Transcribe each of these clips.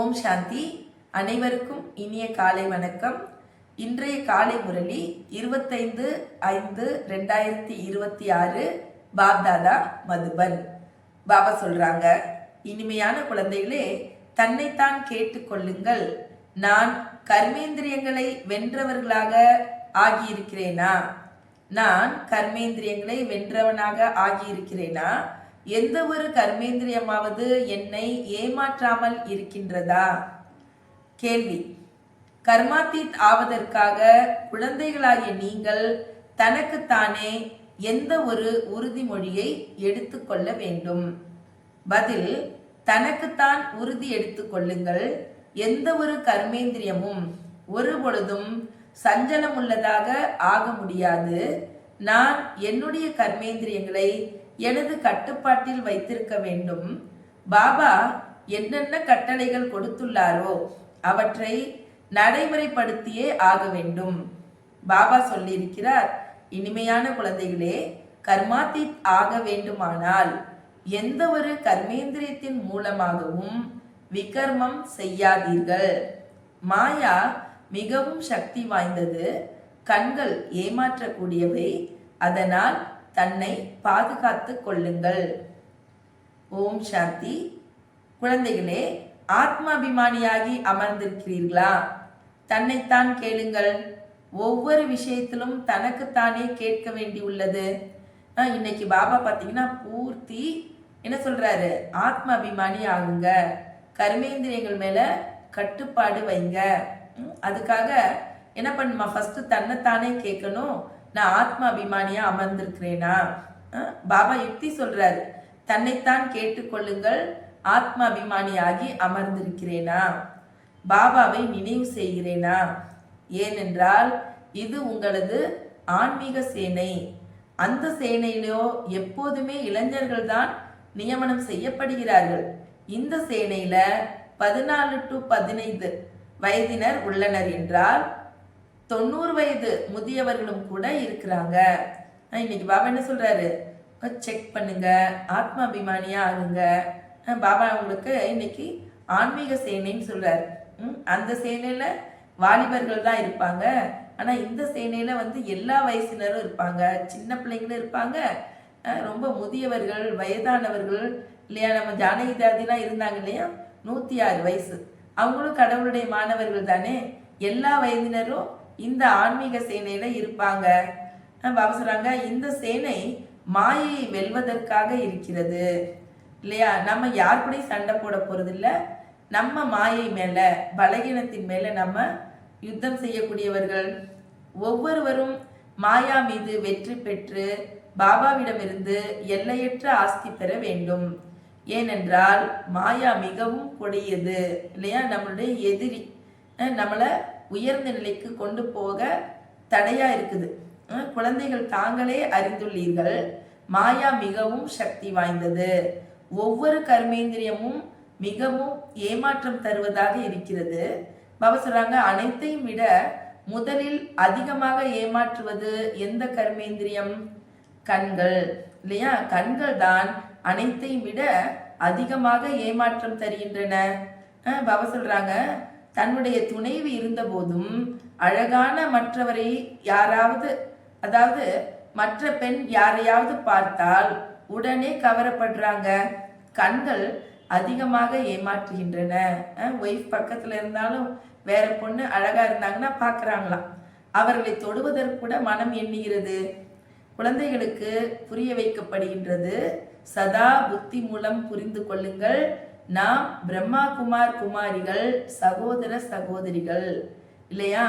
ஓம் சாந்தி. அனைவருக்கும் இனிய காலை வணக்கம். இன்றைய காலை முரளி 25/5/2026 பாப்தாதா மதுபன். பாபா சொல்றாங்க, இனிமையான குழந்தைகளே, தன்னைத்தான் கேட்டுக்கொள்ளுங்கள். நான் கர்மேந்திரியங்களை வென்றவர்களாக ஆகியிருக்கிறேனா? நான் கர்மேந்திரியங்களை வென்றவனாக ஆகியிருக்கிறேனா? எந்த ஒரு கர்மேந்திரியமாவது என்னை ஏமாற்றாமல் இருக்கின்றதா? கேள்வி. கர்மாத்தீத் ஆவதற்காக குழந்தைகளாகிய நீங்கள் தனக்குத்தானே எந்த ஒரு உறுதிமொழியை எடுத்துக்கொள்ள வேண்டும்? பதில், தனக்குத்தான் உறுதி எடுத்துக்கொள்ளுங்கள். எந்த ஒரு கர்மேந்திரியமும் ஒரு பொழுதும் சஞ்சலமுள்ளதாக ஆக முடியாது. நான் என்னுடைய கர்மேந்திரியங்களை எனது கட்டுப்பாட்டில் வைத்திருக்க வேண்டும். பாபா என்னென்ன கட்டளைகள் கொடுத்துள்ளாரோ அவற்றை நடைமுறைப்படுத்தியே ஆக வேண்டும். பாபா சொல்லியிருக்கிறார், இனிமையான குழந்தைகளே, கர்மாத்தீத் ஆக வேண்டுமானால் எந்த ஒரு கர்மேந்திரியத்தின் மூலமாகவும் விகர்மம் செய்யாதீர்கள். மாயா மிகவும் சக்தி வாய்ந்தது. கண்கள் ஏமாற்றக்கூடியவை. அதனால் தன்னை பாதுகாத்து கொள்ளுங்கள். ஓம் சாந்தி. குழந்தைகளே, ஆத்மாபிமானியாகி அமர்ந்திருக்கிறீர்களா? தன்னைத்தான் கேளுங்கள். ஒவ்வொரு விஷயத்திலும் தனக்குத்தானே கேட்க வேண்டியுள்ளது. இன்னைக்கு பாபா பார்த்தீங்கன்னா பூர்த்தி என்ன சொல்றாரு? ஆத்மாபிமானி ஆகுங்க, கர்மேந்திரியங்கள் மேல கட்டுப்பாடு வைங்க. அதுக்காக என்ன பண்ணுமா? ஃபர்ஸ்ட் தன்னைத்தானே கேட்கணும். நான் ஆத்மாபிமானியா அமர்ந்திருக்கிறேனா? பாபா யுக்தி சொல்றாரு, தன்னைத்தான் கேட்டுக்கொள்ளுங்கள். ஆத்மாபிமானியாகி அமர்ந்திருக்கிறேனா? பாபாவை நினைவு செய்கிறேனா? ஏனென்றால் இது உங்களது ஆன்மீக சேனை. அந்த சேனையிலோ எப்போதுமே இளைஞர்கள் தான் நியமனம் செய்யப்படுகிறார்கள். இந்த சேனையில 14 to 15 வயதினர் உள்ளனர் என்றால் 90 வயது முதியவர்களும் கூட இருக்கிறாங்க. இன்னைக்கு பாபா என்ன சொல்றாரு? செக் பண்ணுங்க, ஆத்மாபிமானியா ஆகுங்க. பாபா உங்களுக்கு இன்னைக்கு ஆன்மீக சேனைன்னு சொல்றாரு. அந்த சேனையில வாலிபர்கள் தான் இருப்பாங்க. ஆனா இந்த சேனையில எல்லா வயசினரும் இருப்பாங்க. சின்ன பிள்ளைங்களும் இருப்பாங்க, ரொம்ப முதியவர்கள், வயதானவர்கள் இல்லையா? நம்ம ஜானகி தாதிலாம் இருந்தாங்க இல்லையா, 106 வயசு. அவங்களும் கடவுளுடைய மாணவர்கள் தானே. எல்லா வயதினரும் இந்த ஆன்மீக சேனையில இருப்பாங்க. பாபா சொல்றாங்க, இந்த சேனை மாயையை வெல்வதற்காக இருக்கிறது இல்லையா? நம்ம யார் கூட சண்டை போட போறது இல்லை. நம்ம மாயை மேல, பலகீனத்தின் மேல நம்ம யுத்தம் செய்யக்கூடியவர்கள். ஒவ்வொருவரும் மாயா மீது வெற்றி பெற்று பாபாவிடமிருந்து எல்லையற்ற ஆஸ்தி பெற வேண்டும். ஏனென்றால் மாயா மிகவும் கொடியது இல்லையா? நம்மளுடைய எதிரி. நம்மளை உயர்ந்த நிலைக்கு கொண்டு போக தடையா இருக்குது. குழந்தைகள் தாங்களே அறிந்துள்ளீர்கள், மாயா மிகவும் சக்தி வாய்ந்தது. ஒவ்வொரு கர்மேந்திரியமும் மிகவும் ஏமாற்றம் தருவதாக இருக்கிறது. பாபா சொல்றாங்க, அனைத்தையும் விட முதலில் அதிகமாக ஏமாற்றுவது எந்த கர்மேந்திரியம்? கண்கள் இல்லையா? கண்கள் தான் அனைத்தையும் விட அதிகமாக ஏமாற்றம் தருகின்றன. பாபா சொல்றாங்க, தன்னுடைய துணைவி இருந்த போதும் அழகான மற்றவரை யாராவது, அதாவது மற்ற பெண் யாரையாவது பார்த்தால் உடனே கவரப்படுறாங்க. கண்கள் அதிகமாக ஏமாற்றுகின்றன. ஒய்ஃப் பக்கத்துல இருந்தாலும் வேற பொண்ணு அழகா இருந்தாங்கன்னா பாக்குறாங்களாம். அவர்களை தொடுவதற்கு கூட மனம் எண்ணுகிறது. குழந்தைகளுக்கு புரிய வைக்கப்படுகின்றது, சதா புத்தி மூலம் புரிந்து கொள்ளுங்கள். நாம் பிரம்மா குமார் குமாரிகள், சகோதர சகோதரிகள் இல்லையா?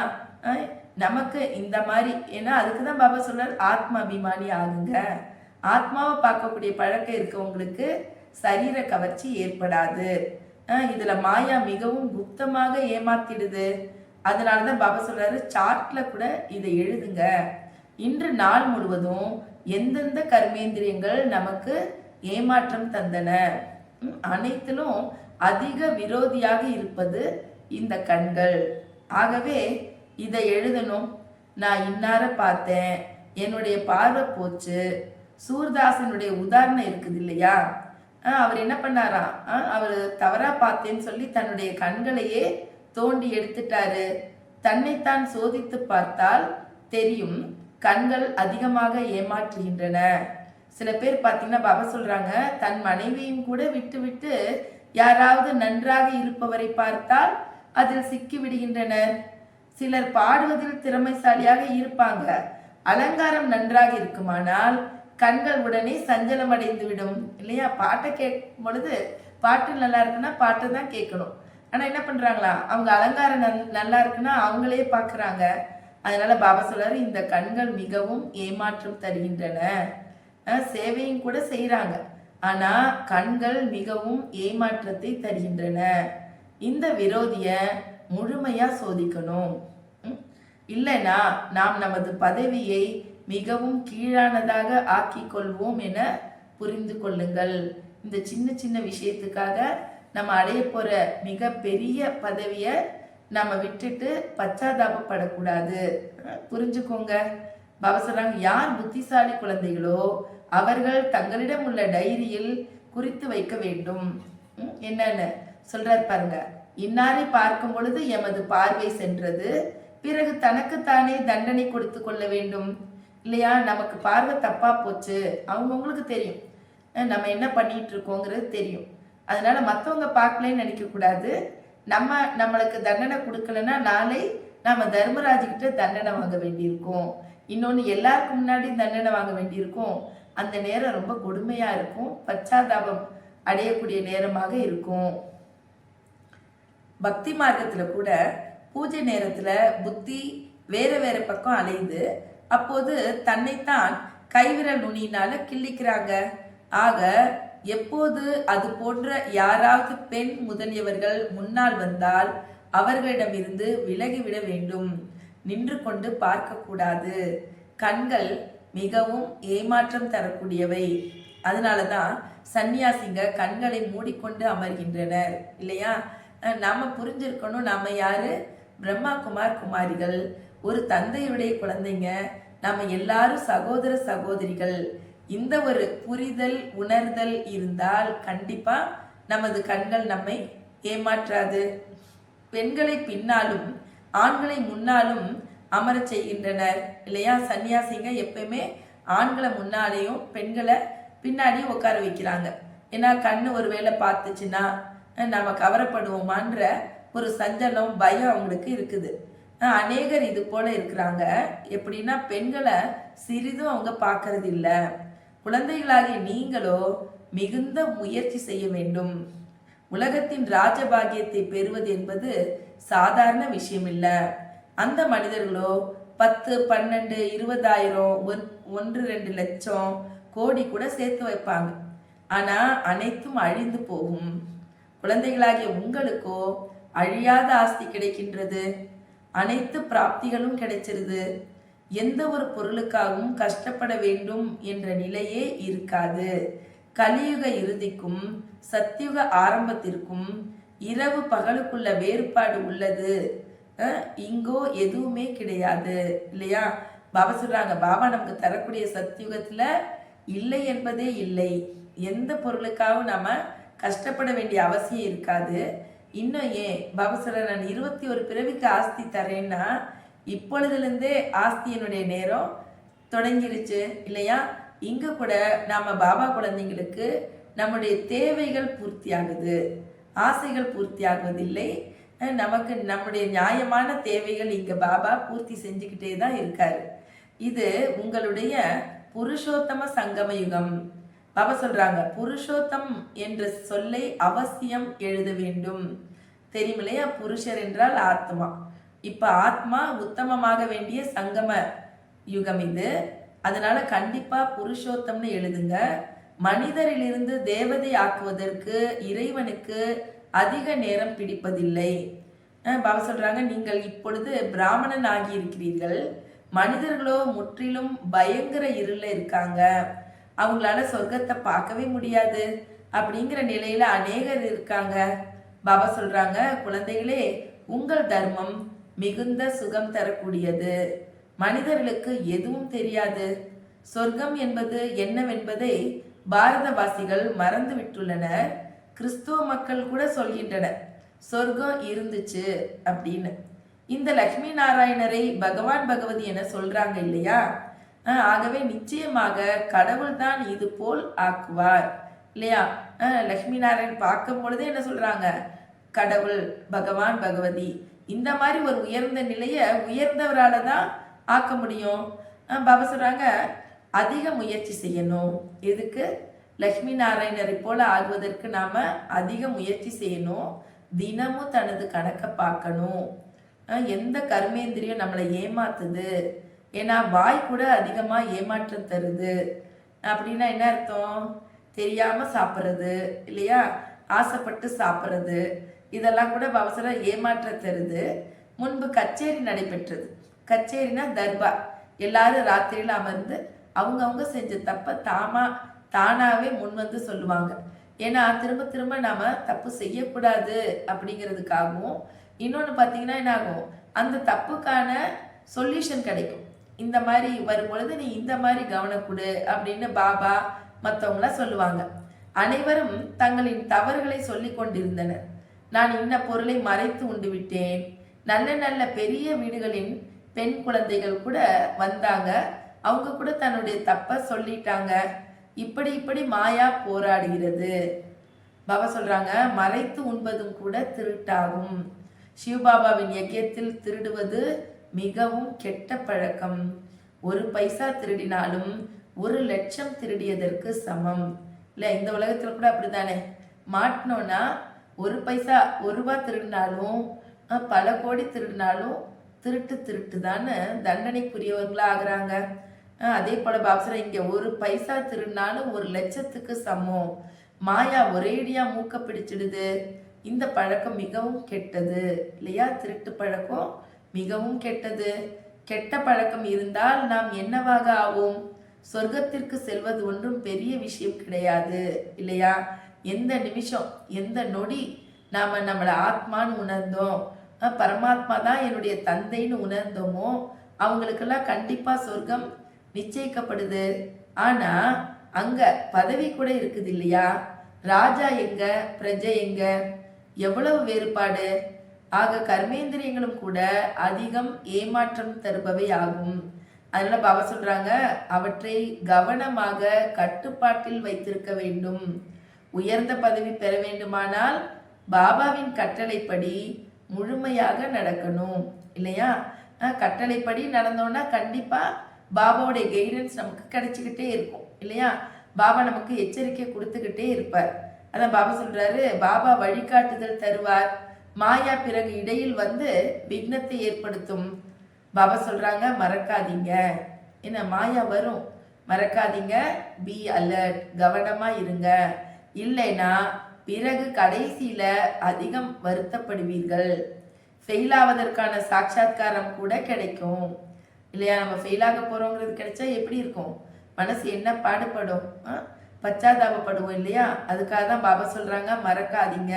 நமக்கு இந்த மாதிரி, ஏன்னா அதுக்குதான் பாபா சொல்றார், ஆத்மா அபிமானி ஆகுங்க. ஆத்மாவை பார்க்கக்கூடிய பழக்கம் இருக்கவங்களுக்கு சரீர கவர்ச்சி ஏற்படாது. இதுல மாயா மிகவும் குப்தமாக ஏமாத்திடுது. அதனாலதான் பாபா சொல்றாரு, சார்ட்ல கூட இதை எழுதுங்க. இன்று நாள் முழுவதும் எந்தெந்த கர்மேந்திரியங்கள் நமக்கு ஏமாற்றம் தந்தன, அனைத்திலும் அதிக விரோதியாக இருப்பது இந்த கண்கள். ஆகவே இதை எழுதணும். நான் இன்னார பார்த்தேன், என்னுடைய பார்வை போச்சு. சூர்தாசனுடைய உதாரணம் இருக்குது இல்லையா? அவர் என்ன பண்ணாராம், அவர் தவறா பார்த்தேன்னு சொல்லி தன்னுடைய கண்களையே தோண்டி எடுத்துட்டாரு. தன்னைத்தான் சோதித்து பார்த்தால் தெரியும், கண்கள் அதிகமாக ஏமாற்றுகின்றன. சில பேர் பார்த்தீங்கன்னா பாபா சொல்றாங்க, தன் மனைவியும் கூட விட்டு விட்டு யாராவது நன்றாக இருப்பவரை பார்த்தால் அதில் சிக்கி விடுகின்றனர். சிலர் பாடுவதில் திறமைசாலியாக இருப்பாங்க, அலங்காரம் நன்றாக இருக்குமானால் கண்கள் உடனே சஞ்சலம் அடைந்து விடும் இல்லையா. பாட்டை கேட்கும் பொழுது பாட்டு நல்லா இருக்குன்னா பாட்டு தான் கேட்கணும். ஆனா என்ன பண்றாங்களா, அவங்க அலங்காரம் நல்லா இருக்குன்னா அவங்களே பார்க்கறாங்க. அதனால பாபா சொல்றாரு, இந்த கண்கள் மிகவும் ஏமாற்றம் தருகின்றன. சேவையும் கூட செய்யறாங்க, ஆனா கண்கள் மிகவும் ஏமாற்றத்தை தருகின்றன. இந்த விரோதிய முழுமையா சோதிக்கணும். இல்லைனா நாம் நமது பதவியை மிகவும் கீழானதாக ஆக்கிக் கொள்வோம் என புரிந்து கொள்ளுங்கள். இந்த சின்ன சின்ன விஷயத்துக்காக நம்ம அடைய போற மிக பெரிய பதவியை நம்ம விட்டுட்டு பச்சாதாபப்படக்கூடாது. புரிஞ்சுக்கோங்க. பாபா சொல்றாங்க, யார் புத்திசாலி குழந்தைகளோ அவர்கள் தங்களிடம் உள்ள டைரியில் குறித்து வைக்க வேண்டும். என்னன்னு சொல்றாரு பாருங்க. இன்னாரை பார்க்கும் பொழுது எமது பார்வை சென்றது, பிறகு தனக்குத்தானே தண்டனை கொடுத்து கொள்ள வேண்டும் இல்லையா. நமக்கு பார்வை தப்பா போச்சு, அவங்கவுங்களுக்கு தெரியும் நம்ம என்ன பண்ணிட்டு இருக்கோங்கிறது தெரியும். அதனால மற்றவங்க பார்க்கலன்னு நினைக்க கூடாது. நம்மளுக்கு தண்டனை கொடுக்கலன்னா நாளை நாம தர்மராஜ்கிட்ட தண்டனை வாங்க வேண்டியிருக்கும். இன்னொன்று எல்லாருக்கும் முன்னாடி தண்டனை வாங்க வேண்டியிருக்கும். அந்த நேரம் ரொம்ப கொடுமையா இருக்கும், பச்சாதாபம் அடையக்கூடிய நேரமாக இருக்கும். பக்தி மார்க்கத்துல கூட பூஜை நேரத்துல புத்தி வேற வேற பக்கம் அலையுது. அப்போது தன்னைத்தான் கைவிரல் நுனியினால கிள்ளிக்கிறாங்க. ஆக எப்போது அது போன்ற யாராவது பெண் முதலியவர்கள் முன்னால் வந்தால் அவர்களிடமிருந்து விலகிவிட வேண்டும். நின்று கொண்டு பார்க்க கூடாது. கண்கள் மிகவும் ஏமாற்றம் தரக்கூடியவை. அதனாலதான் சன்னியாசிங்க கண்களை மூடிக்கொண்டு அமர்கின்றனர் இல்லையா. நாம புரிஞ்சிருக்கணும், நாம யாரு, பிரம்மா குமார் குமாரிகள், ஒரு தந்தையுடைய குழந்தைங்க. நாம எல்லாரும் சகோதர சகோதரிகள். இந்த ஒரு புரிதல் உணர்தல் இருந்தால் கண்டிப்பா நமது கண்கள் நம்மை ஏமாற்றாது. பெண்களை பின்னாலும் ஆண்களை முன்னாலும் அமர செய்கின்றனர் இல்லையா. சன்னியாசிங்க எப்பயுமே ஆண்களை முன்னாலேயும் பெண்களை பின்னாடியும் உட்கார வைக்கிறாங்க. ஏன்னா கண்ணு ஒரு வேளை பார்த்துச்சுன்னா நம்ம கவரப்படுவோமான்ற ஒரு சஞ்சலம் பயம் அவங்களுக்கு இருக்குது. அநேகர் இது போல இருக்கிறாங்க. எப்படின்னா பெண்களை சிறிதும் அவங்க பார்க்கறது இல்லை. குழந்தைகளாகிய நீங்களோ மிகுந்த முயற்சி செய்ய வேண்டும். உலகத்தின் ராஜபாகியத்தை பெறுவது என்பது சாதாரண விஷயம் இல்லை. அந்த மனிதர்களோ 10, 12, 20,000, 1-2 லட்சம், கோடி கூட சேர்த்து வைப்பாங்க. ஆனா அனைத்தும் அழிந்து போகும். குழந்தைகளாகிய உங்களுக்கோ அழியாத ஆஸ்தி கிடைக்கின்றது. அனைத்து பிராப்திகளும் கிடைச்சிருது. எந்த ஒரு பொருளுக்காகவும் கஷ்டப்பட வேண்டும் என்ற நிலையே இருக்காது. கலியுக இறுதிக்கும் சத்தியுக ஆரம்பத்திற்கும் இரவு பகலுக்குள்ள வேறுபாடு உள்ளது. இங்கோ எதுவுமே கிடையாது இல்லையா. பாபா சொல்றாங்க, பாபா நமக்கு தரக்கூடிய சத்தியுகத்துல இல்லை என்பதே இல்லை. எந்த பொருளுக்காகவும் நாம கஷ்டப்பட வேண்டிய அவசியம் இருக்காது. இன்னும் ஏன் பாபா சொல்ற, நான் 21 பிறவிக்கு ஆஸ்தி தரேன்னா இப்பொழுதுலேருந்தே ஆஸ்தியினுடைய நேரம் தொடங்கிருச்சு இல்லையா. இங்க கூட நாம பாபா குழந்தைங்களுக்கு நம்முடைய தேவைகள் பூர்த்தி ஆகுது, ஆசைகள் பூர்த்தி ஆகுவதில்லை. நமக்கு நம்முடைய நியாயமான தேவைகள் இங்க பாபா பூர்த்தி செஞ்சுக்கிட்டே தான் இருக்காரு. இது உங்களுடைய புருஷோத்தம சங்கம யுகம். பாபா சொல்றாங்க, புருஷோத்தம் என்ற சொல்லை அவசியம் எழுத வேண்டும். தெரியும் இல்லையா. புருஷர் என்றால் ஆத்மா. இப்ப ஆத்மா உத்தமமாக வேண்டிய சங்கம யுகம் இது. அதனால கண்டிப்பா புருஷோத்தம்னு எழுதுங்க. மனிதரிலிருந்து தேவதை ஆக்குவதற்கு இறைவனுக்கு அதிக நேரம் பிடிப்பதில்லை. பாபா சொல்றாங்க, நீங்கள் இப்பொழுது பிராமணன் ஆகி இருக்கிறீர்கள். மனிதர்களோ முற்றிலும் பயங்கர இருள இருக்காங்க. அவங்களால சொர்க்கத்தை பார்க்கவே முடியாது அப்படிங்கிற நிலையில அநேகர் இருக்காங்க. பாபா சொல்றாங்க, குழந்தைகளே, உங்கள் தர்மம் மிகுந்த சுகம் தரக்கூடியது. மனிதர்களுக்கு எதுவும் தெரியாது. சொர்க்கம் என்பது என்னவென்பதை பாரதவாசிகள் மறந்து விட்டுள்ளனர். கிறிஸ்துவ மக்கள் கூட சொல்கின்றனர் சொர்க்கம் இருந்துச்சு அப்படின்னு. இந்த லக்ஷ்மி நாராயணரை பகவான் பகவதி என சொல்றாங்க இல்லையா? ஆகவே நிச்சயமாக கடவுள் தான் இது போல் ஆக்குவார் இல்லையா? லக்ஷ்மி நாராயணன் பார்க்கும் பொழுதே என்ன சொல்றாங்க? கடவுள், பகவான், பகவதி, இந்த மாதிரி ஒரு உயர்ந்த நிலையை உயர்ந்தவரால தான் ஆக்க முடியும். பாபா சொல்றாங்க அதிக முயற்சி செய்யணும். எதுக்கு? லக்ஷ்மி நாராயணரை போல ஆகுவதற்கு நாம அதிக முயற்சி செய்யணும். தினமும் தனது கணக்கை பார்க்கணும். எந்த கர்மேந்திரியம் நம்மளை ஏமாத்துது? ஏன்னா வாய் கூட அதிகமா ஏமாற்றம் தருது. அப்படின்னா என்ன அர்த்தம்? தெரியாம சாப்பிட்றது இல்லையா? ஆசைப்பட்டு சாப்பிட்றது, இதெல்லாம் கூட அவசர ஏமாற்ற தருது. முன்பு கச்சேரி நடைபெற்றது. கச்சேரினா தர்பார். எல்லாரும் ராத்திரியில அமர்ந்து அவங்கவுங்க செஞ்ச தப்ப தானாவே முன் வந்து சொல்லுவாங்க. ஏன்னா திரும்ப திரும்ப நாம தப்பு செய்யக்கூடாது அப்படிங்கிறதுக்காகவும், இன்னொன்று பார்த்தீங்கன்னா என்ன ஆகும், அந்த தப்புக்கான சொல்யூஷன் கிடைக்கும். இந்த மாதிரி வரும்பொழுது நீ இந்த மாதிரி கவனம் கொடு அப்படின்னு பாபா மற்றவங்களாம் சொல்லுவாங்க. அனைவரும் தங்களின் தவறுகளை சொல்லி கொண்டிருந்தனர். நான் இன்ன பொருளை மறைத்து உண்டு விட்டேன். நல்ல நல்ல பெரிய வீடுகளின் பெண் குழந்தைகள் கூட வந்தாங்க. அவங்க கூட தன்னுடைய தப்ப சொல்லிட்டாங்க. இப்படி மாயா போராடுகிறது. பாபா சொல்றாங்க மறைத்து உண்பதும் கூட திருட்டாகும். சிவபாபாவின் யஜ்யத்தில் திருடுவது மிகவும் கெட்ட பழக்கம். 1 பைசா திருடினாலும் 1 லட்சம் திருடியதற்கு சமம். இல்லை, இந்த உலகத்துல கூட அப்படித்தானே. மாட்டினோன்னா 1 பைசா 1 ரூபாய் திருடினாலும் பல கோடி திருடினாலும் திருட்டு தான்னு தண்டனைக்குரியவர்களா ஆகுறாங்க. அதே போல பாப்சரா இங்க 1 பைசா திருடினாலும் 1 லட்சத்துக்கு சமம். மாயா ஒரேடியா மூக்க பிடிச்சிடுது. இந்த பழக்கம் மிகவும் கெட்டது இல்லையா? திருட்டு பழக்கம் மிகவும் கெட்டது. கெட்ட பழக்கம் இருந்தால் நாம் என்னவாக ஆவோம்? சொர்க்கத்திற்கு செல்வது ஒன்றும் பெரிய விஷயம் கிடையாது இல்லையா? எந்த நிமிஷம், எந்த நொடி நாம நம்மளை ஆத்மான்னு உணர்ந்தோம், பரமாத்மா தான் என்னுடைய தந்தைன்னு உணர்ந்தோமோ அவங்களுக்கெல்லாம் கண்டிப்பா சொர்க்கம் நிச்சயிக்கப்படுது. ஆனா அங்க பதவி கூட இருக்குது இல்லையா? ராஜா எங்க, பிரஜை எங்க? எவ்வளவு வேறுபாடு! ஆக கர்மேந்திரியங்களும் கூட அதிகம் ஏமாற்றம் தருபவை ஆகும். அதனால பாபா சொல்றாங்க அவற்றை கவனமாக கட்டுப்பாட்டில் வைத்திருக்க வேண்டும். உயர்ந்த பதவி பெற வேண்டுமானால் பாபாவின் கட்டளைப்படி முழுமையாக நடக்கணும் இல்லையா? கட்டளைப்படி நடந்தோம்னா கண்டிப்பா பாபாவுடைய கைடன்ஸ் நமக்கு கிடைச்சிக்கிட்டே இருக்கும் இல்லையா? பாபா நமக்கு எச்சரிக்கை கொடுத்துக்கிட்டே இருப்பார். அதான் பாபா சொல்றாரு பாபா வழிகாட்டுதல் தருவார். மாயா பிறகு இடையில் வந்து விக்னத்தை ஏற்படுத்தும். பாபா சொல்றாங்க மறக்காதீங்க. என்ன மாயா வரும், மறக்காதீங்க. பி அலர்ட், கவனமா இருங்க. இல்லைன்னா பிறகு கடைசியில அதிகம் வருத்தப்படுவீர்கள். ஃபெயில் ஆவதற்கான சாட்சாத்காரம் கூட கிடைக்கும் இல்லையா? நம்ம ஃபெயிலாக போறோங்கிறது கிடைச்சா எப்படி இருக்கும்? மனசு என்ன பாடுபடும், பச்சாதாபப்படுவோம் இல்லையா? அதுக்காக தான் பாபா சொல்றாங்க மறக்காதீங்க,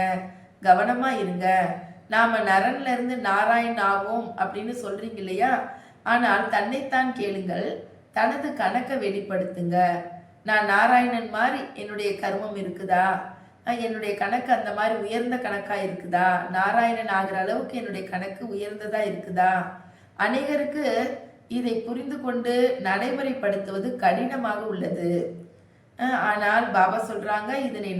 கவனமா இருங்க. நாம நரன்ல இருந்து நாராயண் ஆவோம் அப்படின்னு சொல்றீங்க இல்லையா? ஆனால் தன்னைத்தான் கேளுங்கள், தனது கணக்கை வெளிப்படுத்துங்க. நான் நாராயணன் மாதிரி என்னுடைய கர்மம் இருக்குதா? என்னுடைய கணக்கு அந்த மாதிரி உயர்ந்த கணக்கா இருக்குதா? நாராயணன் ஆகிற அளவுக்கு என்னுடைய கணக்கு உயர்ந்ததா இருக்குதா? அநேகருக்கு இதை புரிந்து கொண்டு நடைமுறைப்படுத்துவது கடினமாக உள்ளது. ஆனால் பாபா சொல்றாங்க இதனை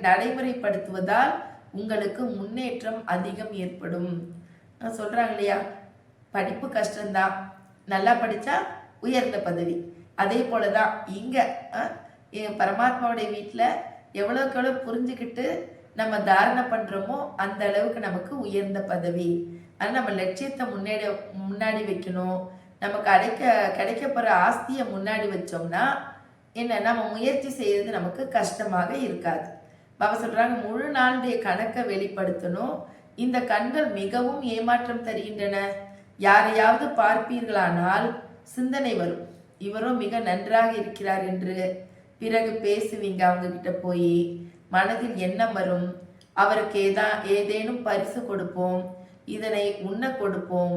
நடைமுறைப்படுத்துவதால் உங்களுக்கு முன்னேற்றம் அதிகம் ஏற்படும். சொல்றாங்க இல்லையா? படிப்பு கஷ்டம்தான், நல்லா படிச்சா உயர்ந்த பதவி. அதே போலதான் இங்க பரமாத்மாவுடைய வீட்டுல எவ்வளவுக்கு எவ்வளவு புரிஞ்சுக்கிட்டு நம்ம தாரணை பண்றோமோ அந்த அளவுக்கு நமக்கு உயர்ந்த பதவி. ஆனால் நம்ம லட்சியத்தை முன்னாடி வைக்கணும். நமக்கு கிடைக்க போற ஆஸ்தியை முன்னாடி வச்சோம்னா என்ன, நம்ம முயற்சி செய்யறது நமக்கு கஷ்டமாக இருக்காது. பாபா சொல்றாங்க முழு நாளுடைய கணக்கை வெளிப்படுத்தணும். இந்த கண்கள் மிகவும் ஏமாற்றம் தருகின்றன. யாரையாவது பார்ப்பீர்களானால் சிந்தனை வரும், இவரும் மிக நன்றாக இருக்கிறார் என்று. பிறகு பேசுவீங்க அவங்க கிட்ட போய், மனதில் எண்ணம் வரும், அவருக்கு ஏதேனும் பரிசு கொடுப்போம், இதனை உண்ண கொடுப்போம்.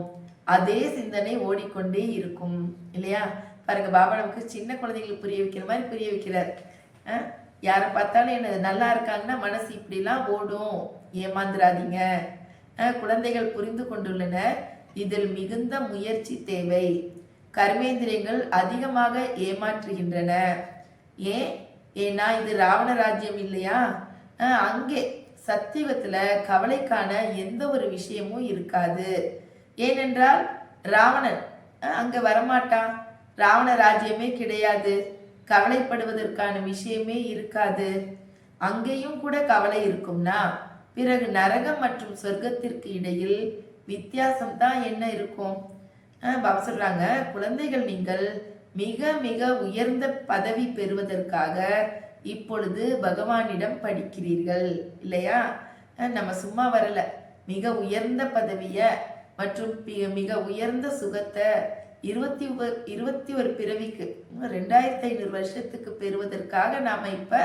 அதே சிந்தனை ஓடிக்கொண்டே இருக்கும் இல்லையா? பாருங்க, பாபா நமக்கு சின்ன குழந்தைங்களுக்கு புரிய வைக்கிற மாதிரி புரிய வைக்கிறார். யாரை பார்த்தாலும் என்ன நல்லா இருக்காங்கன்னா மனசு இப்படிலாம் ஓடும். ஏமாந்துராதீங்க. குழந்தைகள் புரிந்து கொண்டுள்ளனர். இதில் மிகுந்த முயற்சி தேவை. கர்மேந்திரியங்கள் அதிகமாக ஏமாற்றுகின்றன. ஏன்னா இது ராவண ராஜ்யம் இல்லையா? அங்கே சத்தியுகத்துல கவலைக்கான எந்த ஒரு விஷயமும் இருக்காது. ஏனென்றால் ராவணன் அங்க வரமாட்டான். ராவண ராஜ்யமே கிடையாது. கவலைப்படுவதற்கான விஷயமே இருக்காது. அங்கேயும் கூட கவலை இருக்கும்னா பிறகு நரகம் மற்றும் சொர்க்கத்திற்கு இடையில் வித்தியாசம் தான் என்ன இருக்கும்? பாபா சொல்றாங்க, குழந்தைகள் நீங்கள் மிக மிக உயர்ந்த பதவி பெறுவதற்காக இப்பொழுது பகவானிடம் படிக்கிறீர்கள் இல்லையா? நம்ம சும்மா வரல. மிக உயர்ந்த பதவிய மற்றும் மிக உயர்ந்த சுகத்தை 21 பிறவிக்கு 2500 வருஷத்துக்கு பெறுவதற்காக நாம இப்ப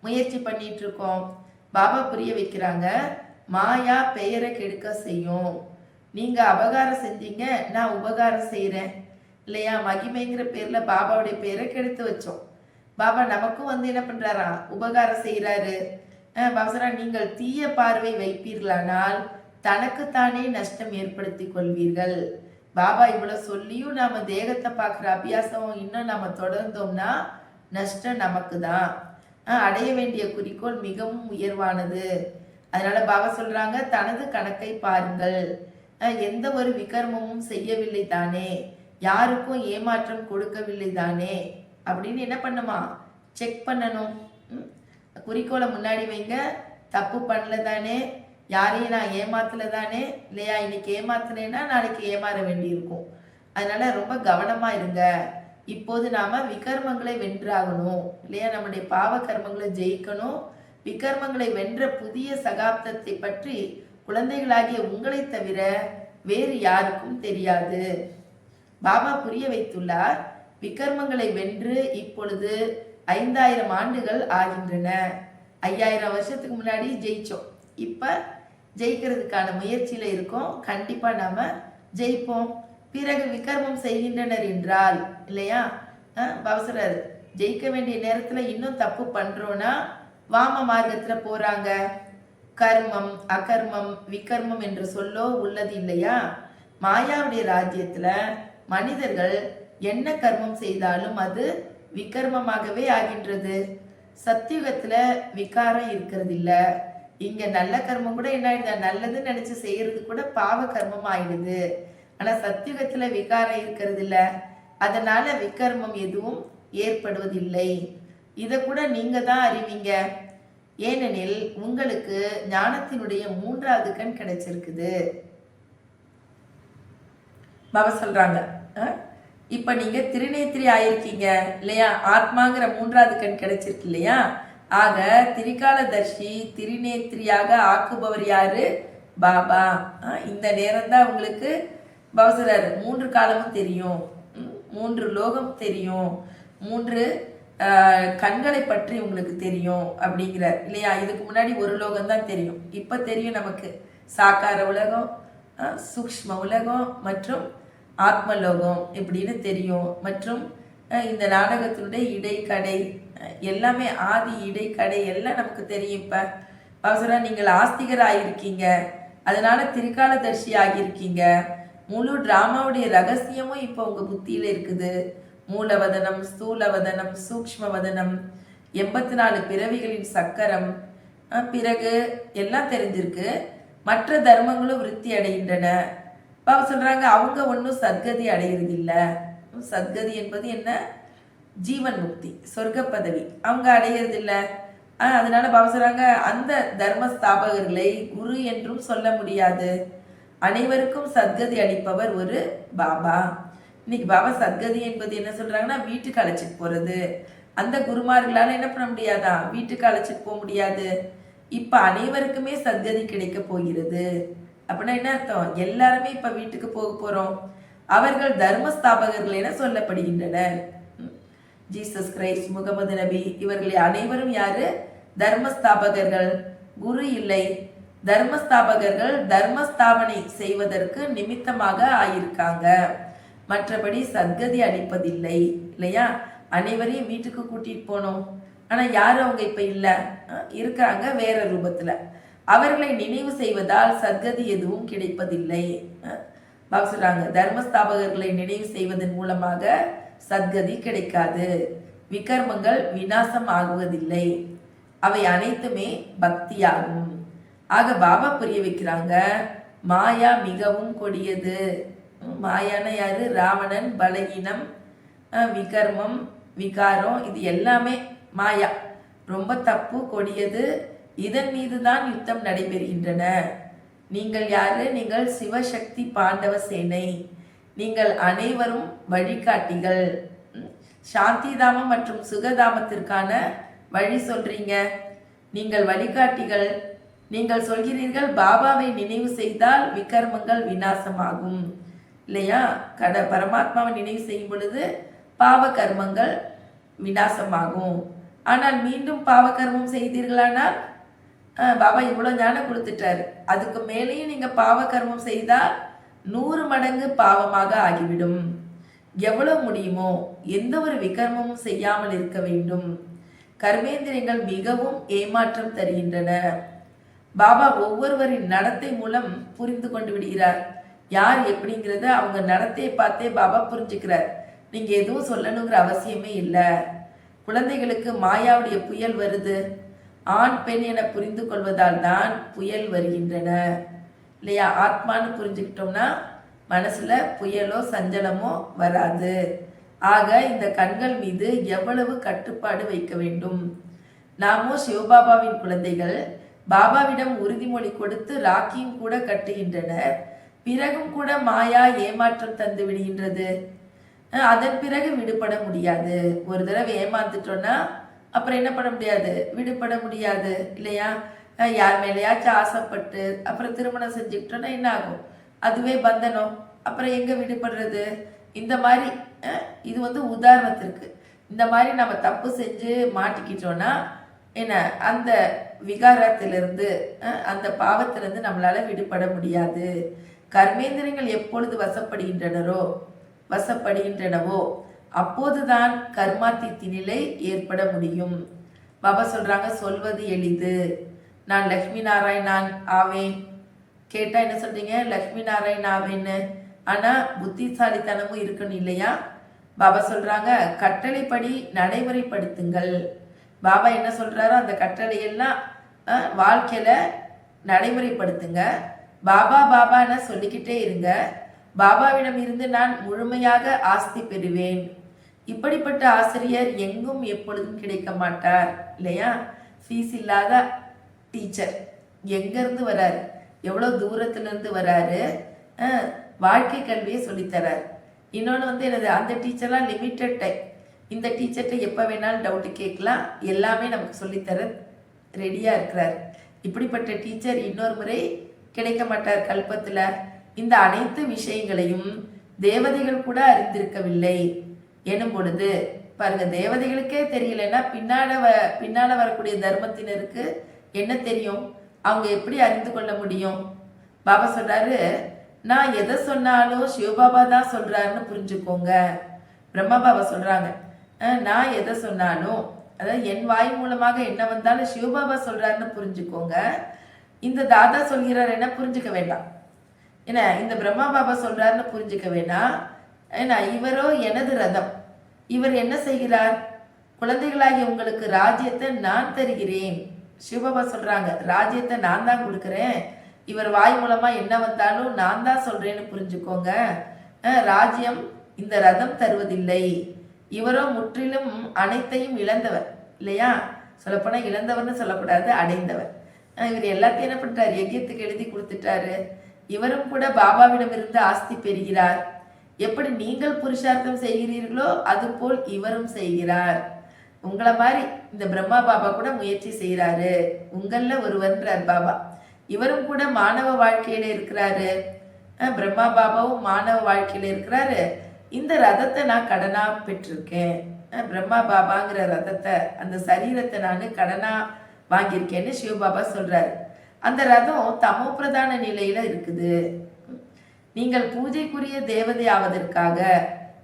முயற்சி பண்ணிட்டு இருக்கோம். பாபா புரிய வைக்கிறாங்க, மாயா பெயரை கெடுக்க செய்யும். நீங்க அபகாரம் செஞ்சீங்க, நான் உபகாரம் செய்யறேன் இல்லையா? மகிமைங்கிற பேர்ல பாபாவுடைய பேரை கெடுத்து வச்சோம். பாபா நமக்கும் என்ன பண்றாரா? உபகாரம் செய்யறாரு. பாபா நீங்கள் தீய பார்வை வைப்பீர்களானால் தனக்குத்தானே நஷ்டம் ஏற்படுத்தி கொள்வீர்கள். பாபா இவ்வளவு சொல்லியும் நாம தேகத்தை பார்க்குற அபியாசம் இன்னும் நாம தொடர்ந்தோம்னா நஷ்டம் நமக்கு தான். அடைய வேண்டிய குறிக்கோள் மிகவும் உயர்வானது. அதனால பாபா சொல்றாங்க, தனது கணக்கை பாருங்கள். எந்த ஒரு விகர்மமும் செய்யவில்லை தானே, யாருக்கும் ஏமாற்றம் கொடுக்கவில்லை தானே அப்படின்னு என்ன பண்ணுமா? செக் பண்ணணும். குறிக்கோளை முன்னாடி வைங்க. தப்பு பண்ணல தானே, யாரையும் நான் ஏமாத்தல தானே இல்லையா? இன்னைக்கு ஏமாத்தினேன்னா நாளைக்கு ஏமாற வேண்டி இருக்கும். அதனால ரொம்ப கவனமா இருங்க. இப்போது நாம விகர்மங்களை வென்றாகணும் இல்லையா? நம்முடைய பாவ கர்மங்களை ஜெயிக்கணும். விகர்மங்களை வென்ற புதிய சகாப்தத்தை பற்றி குழந்தைகளாகிய உங்களை தவிர வேறு யாருக்கும் தெரியாது. பாபா புரிய வைத்துள்ளார். விகர்மங்களை வென்று இப்பொழுது 5000 ஆண்டுகள் ஆகின்றன. 5000 வருஷத்துக்கு முன்னாடி ஜெயிச்சோம். இப்ப ஜெயிக்கிறதுக்கான முயற்சியில இருக்கோம். கண்டிப்பா நாம ஜெயிப்போம். பிறகு விகர்மம் செய்கின்றனர் என்றால் இல்லையா? அவசரம் ஜெயிக்க வேண்டிய நேரத்துல இன்னும் தப்பு பண்றோம்னா வாம மார்க்கத்துல போறாங்க. கர்மம் அகர்மம் விகர்மம் என்று சொல்லோ உள்ளது இல்லையா? மாயாவுடைய ராஜ்யத்துல மனிதர்கள் என்ன கர்மம் செய்தாலும் அது விகர்மமாகவே ஆகின்றது. சத்தியுகத்துல விகாரம் இருக்கிறது இல்ல. இங்க நல்ல கர்மம் கூட என்ன ஆயிடுது? நல்லதுன்னு நினைச்சு செய்யறது கூட பாவ கர்மம் ஆயிடுது. ஆனா சத்தியுகத்துல விகாரம் இருக்கிறது இல்ல. அதனால விகர்மம் எதுவும் ஏற்படுவதில்லை. இத கூட நீங்க தான் அறிவீங்க. ஏனெனில் உங்களுக்கு ஞானத்தினுடைய 3வது கண் கிடைச்சிருக்குது. பாபா சொல்றாங்க, இப்ப நீங்க திருநேத்திரி ஆயிருக்கீங்க இல்லையா? ஆத்மாங்கிற 3வது கண் கிடைச்சிருக்கு இல்லையா? ஆக திரிகாலதர்ஷி திருநேத்திரியாக ஆக்குபவர் யாரு? பாபா. இந்த நேரம் தான் உங்களுக்கு பவசரர் 3 காலமும் தெரியும், 3 லோகம் தெரியும், 3 கண்களை பற்றி உங்களுக்கு தெரியும் அப்படிங்கிறார் இல்லையா? இதுக்கு முன்னாடி ஒரு லோகம் தான் தெரியும். இப்ப தெரியும் நமக்கு சாக்கார உலகம், சூக்ஷ்ம உலகம் மற்றும் ஆத்மலோகம் இப்படின்னு தெரியும். மற்றும் இந்த நாடகத்தினுடைய இடைக்கடை எல்லாமே ஆதி இடைக்கடை எல்லாம் நமக்கு தெரியும். இப்ப அவசரம் நீங்கள் ஆஸ்திகர் ஆகியிருக்கீங்க, அதனால திரிகாலதர்ஷி ஆகியிருக்கீங்க. முழு டிராமாவுடைய ரகசியமும் இப்போ உங்க புத்தியில இருக்குது. மூலவதனம், ஸ்தூலவதனம், சூக்ஷ்மவதனம், 84 பிறவிகளின் சக்கரம், பிறகு எல்லாம் தெரிஞ்சிருக்கு. மற்ற தர்மங்களும் விருத்தி அடைகின்றன. பாபா சொல்றாங்க, அவங்க ஒன்றும் சத்கதி அடையிறது இல்லை. சத்கதி என்பது என்ன? ஜீவன் முக்தி, சொர்க்க பதவி அவங்க அடையிறது இல்லை. அதனால பாபா சொல்றாங்க, அந்த தர்ம ஸ்தாபகர்களை குரு என்றும் சொல்ல முடியாது. அனைவருக்கும் சத்கதி அளிப்பவர் ஒரு பாபா. இன்னைக்கு பாபா சத்கதி என்பது என்ன சொல்றாங்கன்னா, வீட்டுக்கு அழைச்சிட்டு போறது. அந்த குருமார்களால என்ன பண்ண முடியாதா? வீட்டுக்கு அழைச்சிட்டு போக முடியாது. இப்ப அனைவருக்குமே சத்கதி கிடைக்க போகிறது. அப்படின்னா என்ன அர்த்தம்? எல்லாருமே இப்ப வீட்டுக்கு போக போறோம். அவர்கள் தர்மஸ்தாபகர்கள் என சொல்லப்படுகின்றனர். ஜீசஸ் கிரைஸ்ட், முகமது நபி இவர்கள் அனைவரும் யாரு? தர்மஸ்தாபகர்கள், குரு இல்லை. தர்மஸ்தாபகர்கள் தர்மஸ்தாபனை செய்வதற்கு நிமித்தமாக ஆயிருக்காங்க. மற்றபடி சத்கதி அளிப்பதில்லை இல்லையா? அனைவரையும் வீட்டுக்கு கூட்டிட்டு போனோம். ஆனா யாரும் அவங்க இப்ப இல்லை, இருக்கிறாங்க வேற ரூபத்துல. அவர்களை நினைவு செய்வதால் சத்கதி எதுவும் கிடைப்பதில்லை. பாபா சொல்றாங்க, தர்மஸ்தாபகர்களை நினைவு செய்வதன் மூலமாக சத்கதி கிடைக்காது. விகர்மங்கள் விநாசம் ஆகுவதில்லை, அவை அனைத்துமே பக்தியாகும். ஆக பாபா புரிய வைக்கிறாங்க, மாயா மிகவும் கொடியது. மாயான யாரு? ராவணன், பலகீனம், விகர்மம், விகாரம், இது எல்லாமே மாயா. ரொம்ப தப்பு, கொடியது. இதன் மீதுதான் யுத்தம் நடைபெறுகின்றன. நீங்கள் யாரு? நீங்கள் சிவசக்தி பாண்டவ சேனை. நீங்கள் அனைவரும் வழிகாட்டிகள். சாந்திதாமம் மற்றும் சுகதாமத்திற்கான வழி சொல்றீங்க. நீங்கள் வழிகாட்டிகள். நீங்கள் சொல்கிறீர்கள் பாபாவை நினைவு செய்தால் விகர்மங்கள் விநாசமாகும் இல்லையா? பரமாத்மாவை நினைவு செய்யும் பொழுது பாவ கர்மங்கள் விநாசமாகும். ஆனால் மீண்டும் பாவ கர்மம் செய்தீர்களானால் பாபா இவ்வளோ ஞானம் கொடுத்துட்டாரு, அதுக்கு மேலேயும் நீங்க பாவ கர்மம் செய்தால் 100 மடங்கு பாவமாக ஆகிவிடும். எவ்வளவு முடியுமோ எந்த ஒரு விகர்மமும் செய்யாமல் இருக்க வேண்டும். கர்மேந்திரியங்கள் மிகவும் ஏமாற்றம் தருகின்றன. பாபா ஒவ்வொருவரின் நடத்தை மூலம் புரிந்து கொண்டு விடுகிறார். யார் எப்படிங்கிறத அவங்க நடத்தையை பார்த்தே பாபா புரிஞ்சுக்கிறார். நீங்க எதுவும் சொல்லணுங்கிற அவசியமே இல்லை. குழந்தைகளுக்கு மாயாவுடைய புயல் வருது, ஆண் பெண் என புரிந்து கொள்வதால் தான் புயல் வருகின்றன இல்லையா? ஆத்மான்னு புரிஞ்சுக்கிட்டோம்னா மனசுல புயலோ சஞ்சலமோ வராது. ஆக இந்த கண்கள் மீது எவ்வளவு கட்டுப்பாடு வைக்க வேண்டும். நாமோ சிவபாபாவின் குழந்தைகள். பாபாவிடம் உறுதிமொழி கொடுத்து ராக்கியும் கூட கட்டுகின்றனர். பிறகும் கூட மாயா ஏமாற்றம் தந்து விடுகின்றது. அதன் பிறகு விடுபட முடியாது. ஒரு தடவை ஏமாந்துட்டோம்னா அப்புறம் என்ன பண்ண முடியாது? விடுபட முடியாது இல்லையா? யார் மேலேயாச்சும் ஆசைப்பட்டு அப்புறம் திருமணம் செஞ்சுக்கிட்டோன்னா என்ன ஆகும்? அதுவே பந்தனம். அப்புறம் எங்க விடுபடுறது? இந்த மாதிரி இது உதாரணத்திற்கு இந்த மாதிரி நம்ம தப்பு செஞ்சு மாட்டிக்கிட்டோம்னா என்ன, அந்த விகாரத்திலிருந்து அந்த பாவத்திலிருந்து நம்மளால விடுபட முடியாது. கர்மேந்திரங்கள் எப்பொழுது வசப்படுகின்றனவோ அப்போதுதான் கர்மாதித்தி நிலை ஏற்பட முடியும். பாபா சொல்றாங்க, சொல்வது எளிது, நான் லக்ஷ்மி நாராயணன் ஆவேன். கேட்டா என்ன சொல்றீங்க? லக்ஷ்மி நாராயணன் ஆவேன்னு. ஆனா புத்திசாலித்தனமும் இருக்கணும் இல்லையா? பாபா சொல்றாங்க, கட்டளைப்படி நடைமுறைப்படுத்துங்கள். பாபா என்ன சொல்றாரோ அந்த கட்டளையெல்லாம் வாழ்க்கையில நடைமுறைப்படுத்துங்க. பாபா பாபான்னு சொல்லிக்கிட்டே இருங்க. பாபாவிடம் இருந்து நான் முழுமையாக ஆஸ்தி பெறுவேன். இப்படிப்பட்ட ஆசிரியர் எங்கும் எப்பொழுதும் கிடைக்க மாட்டார் இல்லையா? ஃபீஸ் இல்லாத டீச்சர் எங்கேருந்து வராரு? எவ்வளோ தூரத்துலேருந்து வராரு? வாழ்க்கை கல்வியை சொல்லித்தரார். இன்னொன்று என்னது, அந்த டீச்சர்லாம் லிமிட்டட் டைம். இந்த டீச்சர்கிட்ட எப்போ வேணாலும் டவுட்டு கேட்கலாம், எல்லாமே நமக்கு சொல்லித்தர ரெடியாக இருக்கிறார். இப்படிப்பட்ட டீச்சர் இன்னொரு முறை கிடைக்க மாட்டார் கல்பத்தில். இந்த அனைத்து விஷயங்களையும் தேவதைகள் கூட அறிந்திருக்கவில்லை எனும் பொழுது பாருங்க, தேவதைகளுக்கே தெரியலன்னா பின்னால வரக்கூடிய தர்மத்தினருக்கு என்ன தெரியும்? அவங்க எப்படி அறிந்து கொள்ள முடியும்? பாபா சொல்றாரு, நான் எதை சொன்னாலும் சிவபாபா தான் சொல்றாருன்னு புரிஞ்சுக்கோங்க. பிரம்மா பாபா சொல்றாங்க, நான் எதை சொன்னாலும், அதாவது என் வாய் மூலமாக என்ன வந்தாலும் சிவபாபா சொல்றாருன்னு புரிஞ்சுக்கோங்க. இந்த தாதா சொல்கிறார் என்ன புரிஞ்சுக்க வேண்டாம். ஏன்னா இந்த பிரம்மா பாபா சொல்றாருன்னு புரிஞ்சுக்க வேண்டாம். ஏன்னா இவரோ எனது ரதம். இவர் என்ன செய்கிறார்? குழந்தைகளாகி உங்களுக்கு ராஜ்யத்தை நான் தருகிறேன். சிவபாபா சொல்றாங்க, ராஜ்யத்தை நான் தான் கொடுக்குறேன். இவர் வாய் மூலமா என்ன வந்தாலும் நான் தான் சொல்றேன்னு புரிஞ்சுக்கோங்க. ராஜ்யம் இந்த ரதம் தருவதில்லை. இவரோ முற்றிலும் அனைத்தையும் இழந்தவர் இல்லையா? சொல்லப்போனா இழந்தவர்னு சொல்லக்கூடாது, அடைந்தவர். இவர் எல்லாத்தையும் என்ன பண்றாரு? யஜ்யத்துக்கு எழுதி கொடுத்துட்டாரு. இவரும் கூட பாபாவிடம் இருந்து ஆஸ்தி பெறுகிறார். எப்படி நீங்கள் புருஷார்த்தம் செய்கிறீர்களோ அதுபோல் இவரும் செய்கிறார். உங்களை மாதிரி இந்த பிரம்மா பாபா கூட முயற்சி செய்கிறாரு. உங்கள ஒருவன்றார் பாபா. இவரும் கூட மாணவ வாழ்க்கையில இருக்கிறாரு. பிரம்மா பாபாவும் மாணவ வாழ்க்கையில இருக்கிறாரு. இந்த ரதத்தை நான் கடனா பெற்றிருக்கேன். பிரம்மா பாபாங்கிற ரதத்தை, அந்த சரீரத்தை நான் கடனா வாங்கியிருக்கேன்னு சிவபாபா சொல்றாரு. அந்த ரதம் தமோ பிரதான நிலையில இருக்குது. நீங்கள் பூஜைக்குரிய தேவதை ஆவதற்காக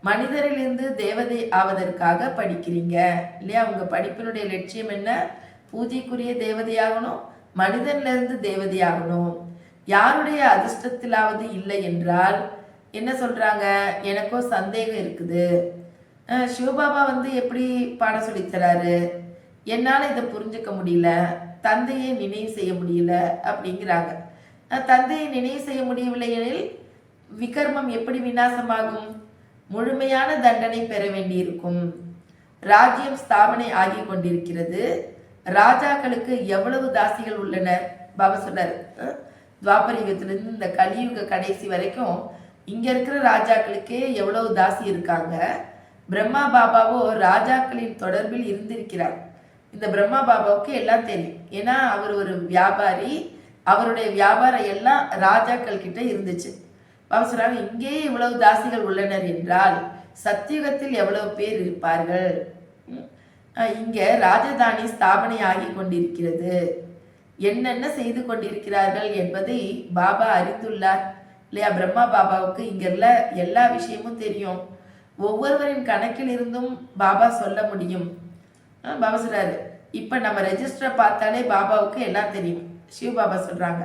மனிதரிலிருந்து தேவதை ஆவதற்காக படிக்கிறீங்க இல்லையா? உங்க படிப்பினுடைய லட்சியம் என்ன? பூஜைக்குரிய தேவதையாகணும், மனிதனிலிருந்து தேவதையாகணும். யாருடைய அதிர்ஷ்டத்திலாவது இல்லை என்றால் என்ன சொல்றாங்க? எனக்கோ சந்தேகம் இருக்குது. சிவபாபா எப்படி பாடம் சொல்லித்தராரு? என்னால் இதை புரிஞ்சுக்க முடியல, தந்தையை நினைவு செய்ய முடியல அப்படிங்கிறாங்க. தந்தையை நினைவு செய்ய முடியவில்லை எனில் விகர்மம் எப்படி விநாசமாகும்? முழுமையான தண்டனை பெற வேண்டியிருக்கும். ராஜ்யம் ஸ்தாபனை ஆகி கொண்டிருக்கிறது. ராஜாக்களுக்கு எவ்வளவு தாசிகள் உள்ளனர்? பாபா சொல்றாரு, துவாபர யுகத்திலிருந்து இந்த கலியுக கடைசி வரைக்கும் இங்க இருக்கிற ராஜாக்களுக்கே எவ்வளவு தாசி இருக்காங்க. பிரம்மா பாபாவோ ராஜாக்களின் தொடர்பில் இருந்திருக்கிறார். இந்த பிரம்மா பாபாவுக்கு எல்லாம் தெரியும். ஏன்னா அவர் ஒரு வியாபாரி. அவருடைய வியாபாரம் எல்லாம் ராஜாக்கள் கிட்ட இருந்துச்சு. பாபா சொல்றாங்க, இங்கே இவ்வளவு தாசிகள் உள்ளனர் என்றால் சத்தியுகத்தில் எவ்வளவு பேர் இருப்பார்கள்? இங்க ராஜதானி ஸ்தாபனை ஆகி கொண்டிருக்கிறது. என்னென்ன செய்து கொண்டிருக்கிறார்கள் என்பதை பாபா அறிந்துள்ளார் இல்லையா? பிரம்மா பாபாவுக்கு இங்க எல்லா விஷயமும் தெரியும். ஒவ்வொருவரின் கணக்கில் இருந்தும் பாபா சொல்ல முடியும். பாபா சொல்றாரு, இப்ப நம்ம ரெஜிஸ்டரை பார்த்தாலே பாபாவுக்கு எல்லாம் தெரியும். சிவபாபா சொல்றாங்க,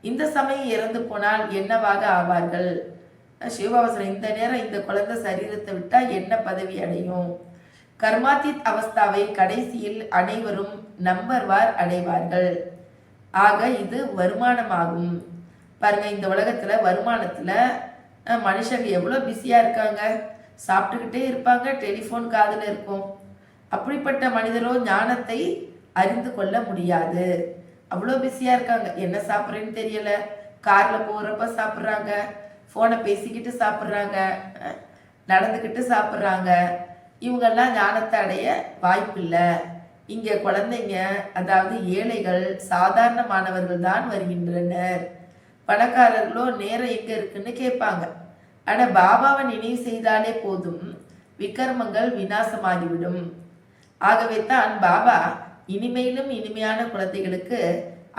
இந்த சமயம் இறந்து போனால் என்னவாக ஆவார்கள்? சிவபாபா சொல்ற, இந்த நேரம் இந்த குழந்தை சரீரத்தை விட்டா என்ன பதவி அடையும்? கர்மாத்தித் அவஸ்தாவை கடைசியில் அனைவரும் நம்பர்வார் அடைவார்கள். ஆக இது வருமானமாகும். பாருங்க, இந்த உலகத்துல வருமானத்துல மனுஷங்க எவ்வளவு பிஸியா இருக்காங்க. சாப்பிட்டுக்கிட்டே இருப்பாங்க, டெலிஃபோன் காதுல இருக்கும். அப்படிப்பட்ட மனிதரோ ஞானத்தை அறிந்து கொள்ள முடியாது. அவ்வளோ பிஸியா இருக்காங்க. என்ன சாப்பிட்றேன்னு தெரியல, கார்ல போறப்ப சாப்பிட்றாங்க, போனை பேசிக்கிட்டு சாப்பிட்றாங்க, நடந்துக்கிட்டு சாப்பிட்றாங்க. இவங்கெல்லாம் ஞானத்தை அடைய வாய்ப்பில்லை. இங்க குழந்தைங்க, அதாவது ஏழைகள், சாதாரணமானவர்கள் தான் வருகின்றனர். பணக்காரர்களோ நேரம் எங்க இருக்குன்னு கேட்பாங்க. ஆனா பாபாவை நினைவு செய்தாலே போதும், விகர்மங்கள் விநாசமாகிவிடும். ஆகவே தான் பாபா இனிமையிலும் இனிமையான குழந்தைகளுக்கு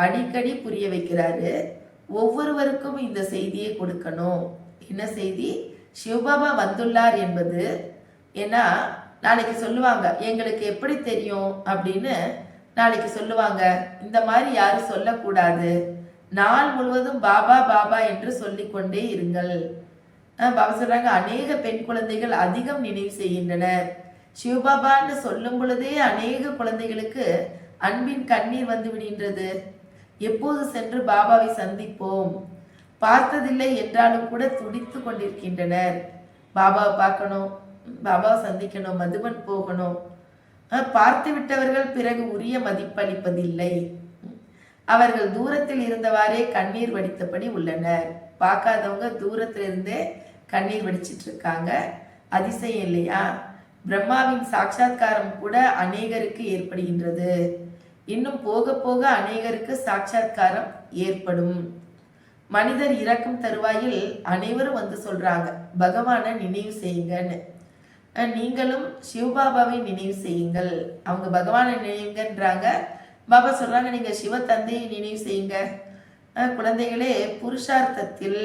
அடிக்கடி புரிய வைக்கிறாரு. ஒவ்வொருவருக்கும் இந்த செய்தியை கொடுக்கணும். என்ன செய்தி? சிவபாபா வந்துள்ளார் என்பது. ஏன்னா நாளைக்கு சொல்லுவாங்க, எங்களுக்கு எப்படி தெரியும் அப்படின்னு நாளைக்கு சொல்லுவாங்க. இந்த மாதிரி யாரும் சொல்லக்கூடாது. நாள் முழுவதும் பாபா பாபா என்று சொல்லிக்கொண்டே இருங்கள். பாபா சொல்றாங்க, அநேக பெண் குழந்தைகள் அதிகம் நினைவு செய்கின்றனர். சிவபாபான்னு சொல்லும் பொழுதே அநேக குழந்தைகளுக்கு அன்பின் கண்ணீர் வந்து விடுகின்றது. எப்போது சென்று பாபாவை சந்திப்போம்? பார்த்ததில்லை என்றாலும் கூட துடித்து கொண்டிருக்கின்றனர். பாபாவை பார்க்கணும், பாபாவை சந்திக்கணும், மதுபன் போகணும். பார்த்து விட்டவர்கள் பிறகு உரிய மதிப்பளிப்பதில்லை. அவர்கள் தூரத்தில் இருந்தவாறே கண்ணீர் வடித்தபடி உள்ளனர். பார்க்காதவங்க தூரத்திலிருந்தே கண்ணீர் வடிச்சிட்டு இருக்காங்க. அதிசயம் இல்லையா? பிரம்மாவின் சாட்சாத்காரம் கூட அநேகருக்கு ஏற்படுகின்றது. இன்னும் போக போக அநேகருக்கு சாட்சாத்காரம் ஏற்படும். மனிதர் இறக்கும் தருவாயில் அனைவரும் வந்து சொல்றாங்க, பகவானை நினைவு செய்யுங்கன்னு. நீங்களும் சிவபாபாவை நினைவு செய்யுங்கள். அவங்க பகவானை நினைவுங்கன்றாங்க. பாபா சொல்றாங்க, நீங்க சிவ தந்தையை நினைவு செய்யுங்க. குழந்தைகளே, புருஷார்த்தத்தில்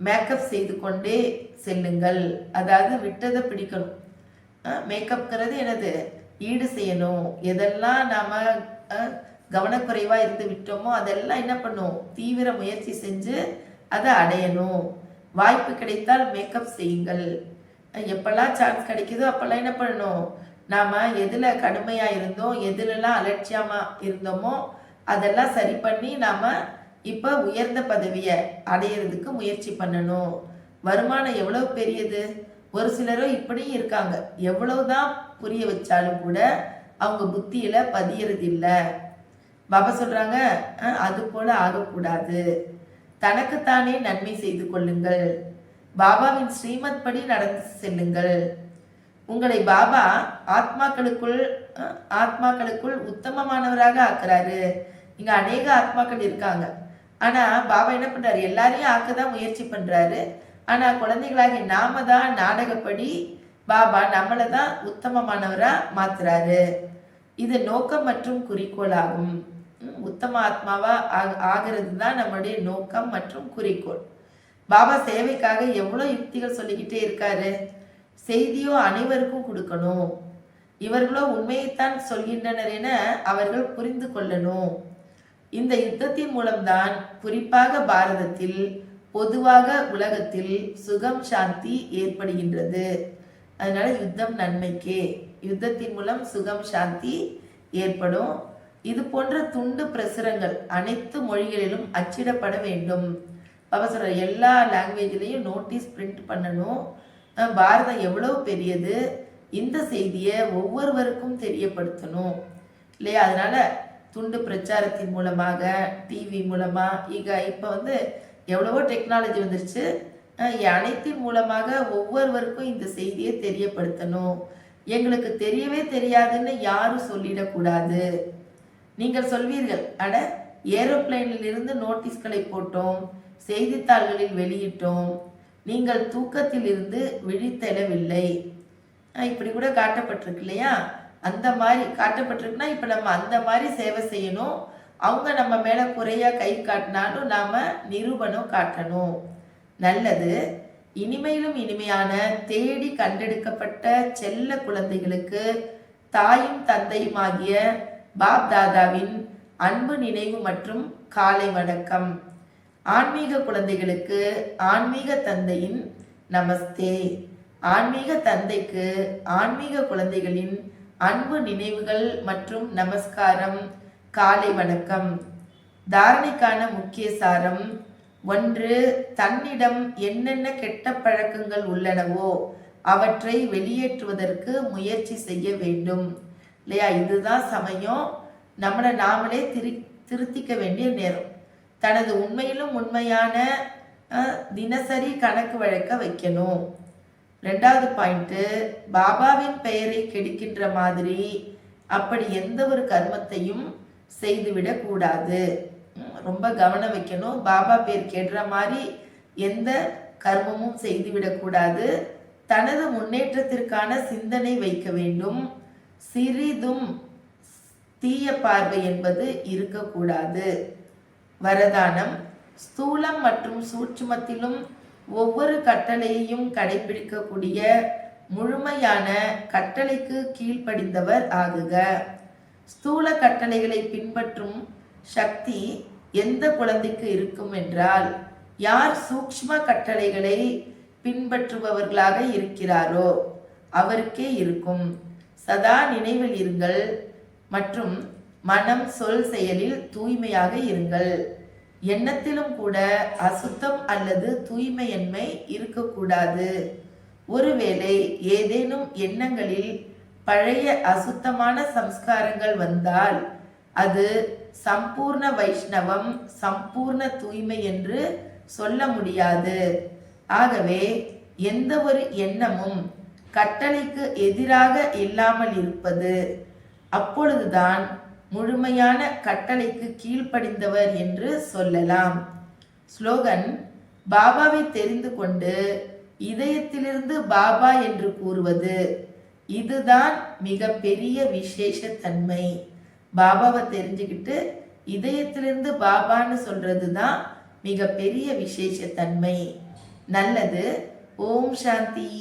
மேக்கப் செய்து கொண்டே செல்லுங்கள். அதாவது விட்டதை பிடிக்கணும். மேக்கப்ங்கிறது என்னது? ஈடு செய்யணும். எதெல்லாம் நாம கவனக்குறைவா இருந்து விட்டோமோ அதெல்லாம் என்ன பண்ணும்? தீவிர முயற்சி செஞ்சு அதை அடையணும். வாய்ப்பு கிடைத்தால் மேக்கப் செய்யுங்கள். எப்பெல்லாம் சான்ஸ் கிடைக்குதோ அப்பெல்லாம் என்ன பண்ணணும்? நாம எதுல கடுமையா இருந்தோம், எதுலலாம் அலட்சியமா இருந்தோமோ அதெல்லாம் சரி பண்ணி நாம இப்ப உயர்ந்த பதவியை அடையிறதுக்கு முயற்சி பண்ணணும். வருமானம் எவ்வளவு பெரியது! ஒரு சிலரோ இப்படியும் இருக்காங்க. எவ்வளவுதான் புரிய வச்சாலும் கூட அவங்க புத்தியில பதியறது இல்லை. பாபா சொல்றாங்க, அது போல ஆகக்கூடாது. தனக்குத்தானே நன்மை செய்து கொள்ளுங்கள். பாபாவின் ஸ்ரீமத் படி நடந்து செல்லுங்கள். உங்களை பாபா ஆத்மாக்களுக்குள் உத்தமமானவராக ஆக்குறாரு. இங்க அநேக ஆத்மாக்கள் இருக்காங்க. ஆனா பாபா என்ன பண்றாரு? எல்லாரையும் ஆக்கதான் முயற்சி பண்றாரு. ஆனா குழந்தைகளாகி நாம தான் நாடகப்படி பாபா நம்மளை தான் உத்தமமானவரா மாத்துறாரு. இது நோக்கம் மற்றும் குறிக்கோள் ஆகும். உத்தம ஆத்மாவா ஆகிறது தான் நம்மளுடைய நோக்கம் மற்றும் குறிக்கோள். பாபா சேவைக்காக எவ்வளவு யுக்திகள் சொல்லிக்கிட்டே இருக்காரு. செய்தியோ அனைவருக்கும் கொடுக்கணும். இவர்களோ உண்மையைத்தான் சொல்கின்றனர் என அவர்கள் புரிந்து கொள்ளணும். இந்த யுத்தத்தின் மூலம்தான் குறிப்பாக பாரதத்தில், பொதுவாக உலகத்தில் சுகம் சாந்தி ஏற்படுகின்றது. அதனால யுத்தம் நன்மைக்கே. யுத்தத்தின் மூலம் சுகம் சாந்தி ஏற்படும். இது போன்ற துண்டு பிரசுரங்கள் அனைத்து மொழிகளிலும் அச்சிடப்பட வேண்டும். பாபா சொல்ற எல்லா லாங்குவேஜ்லையும் நோட்டீஸ் பிரிண்ட் பண்ணணும். பாரதம் எவ்வளவு பெரியது, இந்த செய்தியை ஒவ்வொருவருக்கும் தெரியப்படுத்தணும் இல்லையா? அதனால துண்டு பிரச்சாரத்தின் மூலமாக, டிவி மூலமா, இப்போ எவ்வளவோ டெக்னாலஜி வந்துருச்சு. அனைத்தின் மூலமாக ஒவ்வொருவருக்கும் இந்த செய்தியை தெரியப்படுத்தணும். எங்களுக்கு தெரியவே தெரியாதுன்னு யாரும் சொல்லிடக்கூடாது. நீங்கள் சொல்வீர்கள், அட ஏரோப்ளைனில் இருந்து நோட்டீஸ்களை போட்டோம், செய்தித்தாள்களில் வெளியிட்டோம், நீங்கள் தூக்கத்தில் இருந்து விழித்தெழவில்லை. இப்படி கூட காட்டப்பட்டிருக்கு இல்லையா? அந்த மாதிரி காட்டப்பட்டிருக்குன்னா இப்போ நம்ம அந்த மாதிரி சேவை செய்யணும். அவங்க நம்ம மேலே குறையா கை காட்டினாலும் நாம நிரூபணம் காட்டணும். நல்லது. இனிமையிலும் இனிமையான தேடி கண்டெடுக்கப்பட்ட செல்ல குழந்தைகளுக்கு தாயும் தந்தையுமாகிய பாப் தாதாவின் அன்பு நினைவு மற்றும் காலை வணக்கம். ஆன்மீக குழந்தைகளுக்கு ஆன்மீக தந்தையின் நமஸ்தே. ஆன்மீக தந்தைக்கு ஆன்மீக குழந்தைகளின் அன்பு நினைவுகள் மற்றும் நமஸ்காரம், காலை வணக்கம். தாரணைக்கான முக்கிய சாரம்: 1. தன்னிடம் என்னென்ன கெட்ட பழக்கங்கள் உள்ளனவோ அவற்றை வெளியேற்றுவதற்கு முயற்சி செய்ய வேண்டும் இல்லையா? இதுதான் சமயம். நம்மளை நாமளே திருத்திக்க வேண்டிய நேரம். தனது உண்மையிலும் உண்மையான தினசரி கணக்கு வழக்க வைக்கணும். 2வது பாயிண்ட், பாபாவின் பெயரை கெடுக்கின்ற மாதிரி அப்படி எந்த ஒரு கர்மத்தையும் செய்துவிடக் கூடாது. ரொம்ப கவனம் வைக்கணும். பாபா பேர் கெடுற மாதிரி எந்த கர்மமும் செய்துவிடக்கூடாது. தனது முன்னேற்றத்திற்கான சிந்தனை வைக்க வேண்டும். சிறிதும் தீய பார்வை என்பது இருக்கக்கூடாது. வரதானம்: ஸ்தூலம் மற்றும் சூட்சுமத்திலும் ஒவ்வொரு கட்டளையையும் கடைபிடிக்கக்கூடிய முழுமையான கட்டளைக்கு கீழ்ப்படிந்தவர் ஆகுக. ஸ்தூல கட்டளைகளை பின்பற்றும் சக்தி எந்த குழந்தைக்கு இருக்கும் என்றால், யார் சூக்ஷ்ம கட்டளைகளை பின்பற்றுபவர்களாக இருக்கிறாரோ அவருக்கே இருக்கும். சதா நினைவில் இருங்கள் மற்றும் மனம், சொல், செயலில் தூய்மையாக இருங்கள். எண்ணத்திலும் கூட அசுத்தம் அல்லது தூய்மையின்மை இருக்கக்கூடாது. ஒருவேளை ஏதேனும் எண்ணங்களில் பழைய அசுத்தமான சம்ஸ்காரங்கள் வந்தால் அது சம்பூர்ண வைஷ்ணவம், சம்பூர்ண தூய்மை என்று சொல்ல முடியாது. ஆகவே எந்த ஒரு எண்ணமும் கட்டளைக்கு எதிராக இல்லாமல் இருப்பது, அப்பொழுதுதான் முழுமையான கட்டளைக்கு கீழ்ப்படிந்தவர் என்று சொல்லலாம். ஸ்லோகன்: பாபாவை தெரிந்து கொண்டு இதயத்திலிருந்து பாபா என்று கூறுவது, இதுதான் மிக பெரிய விசேஷ தன்மை. பாபாவை தெரிஞ்சுக்கிட்டு இதயத்திலிருந்து பாபான்னு சொல்றது தான் மிக பெரிய விசேஷ தன்மை. நல்லது. ஓம் சாந்தி.